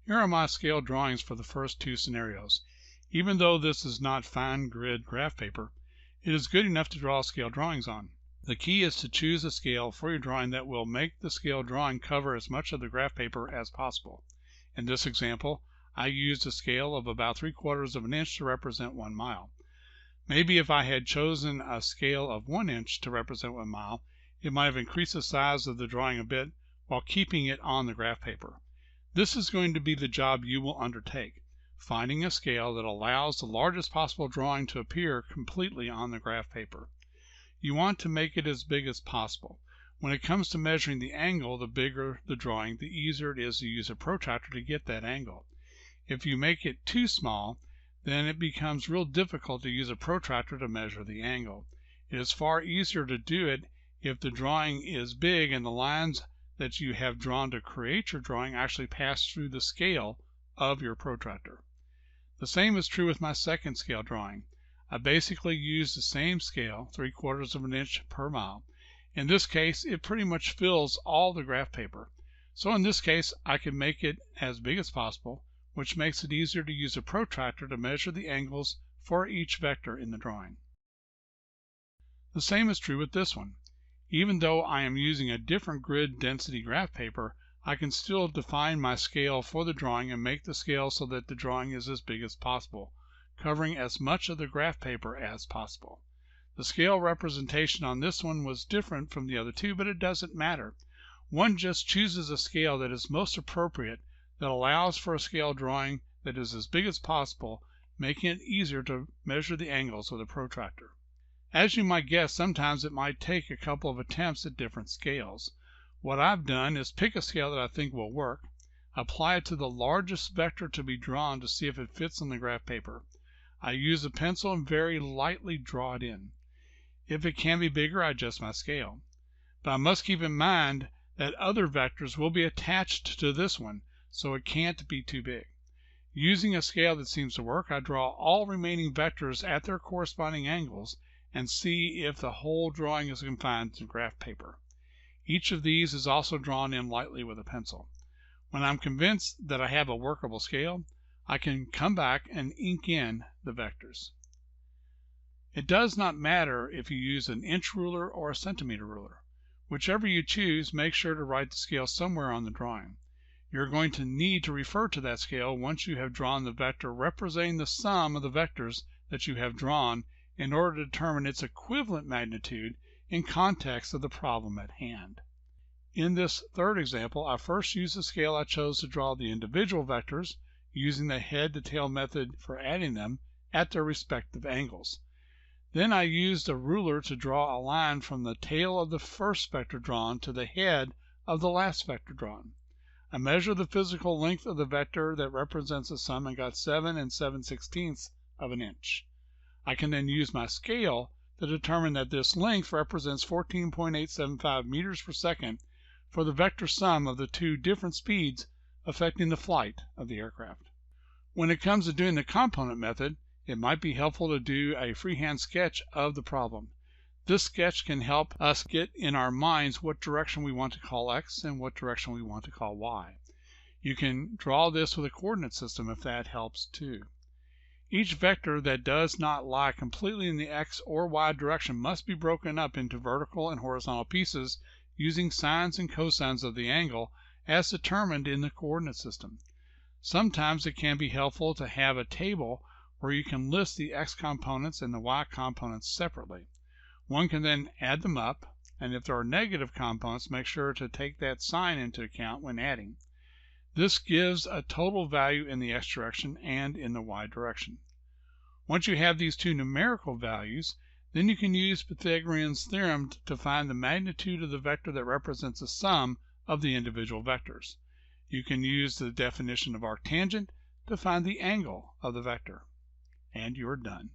Here are my scale drawings for the first two scenarios. Even though this is not fine grid graph paper, it is good enough to draw scale drawings on. The key is to choose a scale for your drawing that will make the scale drawing cover as much of the graph paper as possible. In this example, I used a scale of about 3/4 of an inch to represent 1 mile. Maybe if I had chosen a scale of 1 inch to represent 1 mile, it might have increased the size of the drawing a bit while keeping it on the graph paper. This is going to be the job you will undertake, finding a scale that allows the largest possible drawing to appear completely on the graph paper. You want to make it as big as possible. When it comes to measuring the angle, the bigger the drawing, the easier it is to use a protractor to get that angle. If you make it too small, then it becomes real difficult to use a protractor to measure the angle. It is far easier to do it if the drawing is big and the lines that you have drawn to create your drawing actually pass through the scale of your protractor. The same is true with my second scale drawing. I basically used the same scale, 3/4 of an inch per mile. In this case, it pretty much fills all the graph paper. So in this case, I can make it as big as possible, which makes it easier to use a protractor to measure the angles for each vector in the drawing. The same is true with this one. Even though I am using a different grid density graph paper, I can still define my scale for the drawing and make the scale so that the drawing is as big as possible, covering as much of the graph paper as possible. The scale representation on this one was different from the other two, but it doesn't matter. One just chooses a scale that is most appropriate, that allows for a scale drawing that is as big as possible, making it easier to measure the angles with a protractor. As you might guess, sometimes it might take a couple of attempts at different scales. What I've done is pick a scale that I think will work, apply it to the largest vector to be drawn to see if it fits on the graph paper. I use a pencil and very lightly draw it in. If it can be bigger, I adjust my scale. But I must keep in mind that other vectors will be attached to this one, so it can't be too big. Using a scale that seems to work, I draw all remaining vectors at their corresponding angles and see if the whole drawing is confined to graph paper. Each of these is also drawn in lightly with a pencil. When I'm convinced that I have a workable scale, I can come back and ink in the vectors. It does not matter if you use an inch ruler or a centimeter ruler. Whichever you choose, make sure to write the scale somewhere on the drawing. You're going to need to refer to that scale once you have drawn the vector representing the sum of the vectors that you have drawn in order to determine its equivalent magnitude in context of the problem at hand. In this third example, I first used the scale I chose to draw the individual vectors, using the head to tail method for adding them at their respective angles. Then I used a ruler to draw a line from the tail of the first vector drawn to the head of the last vector drawn. I measured the physical length of the vector that represents the sum and got 7 7/16 of an inch. I can then use my scale to determine that this length represents 14.875 meters per second for the vector sum of the two different speeds affecting the flight of the aircraft. When it comes to doing the component method, it might be helpful to do a freehand sketch of the problem. This sketch can help us get in our minds what direction we want to call x and what direction we want to call y. You can draw this with a coordinate system if that helps too. Each vector that does not lie completely in the x or y direction must be broken up into vertical and horizontal pieces using sines and cosines of the angle as determined in the coordinate system. Sometimes it can be helpful to have a table where you can list the x components and the y components separately. One can then add them up, and if there are negative components, make sure to take that sign into account when adding. This gives a total value in the x direction and in the y direction. Once you have these two numerical values, then you can use Pythagorean's theorem to find the magnitude of the vector that represents the sum of the individual vectors. You can use the definition of arctangent to find the angle of the vector. And you're done.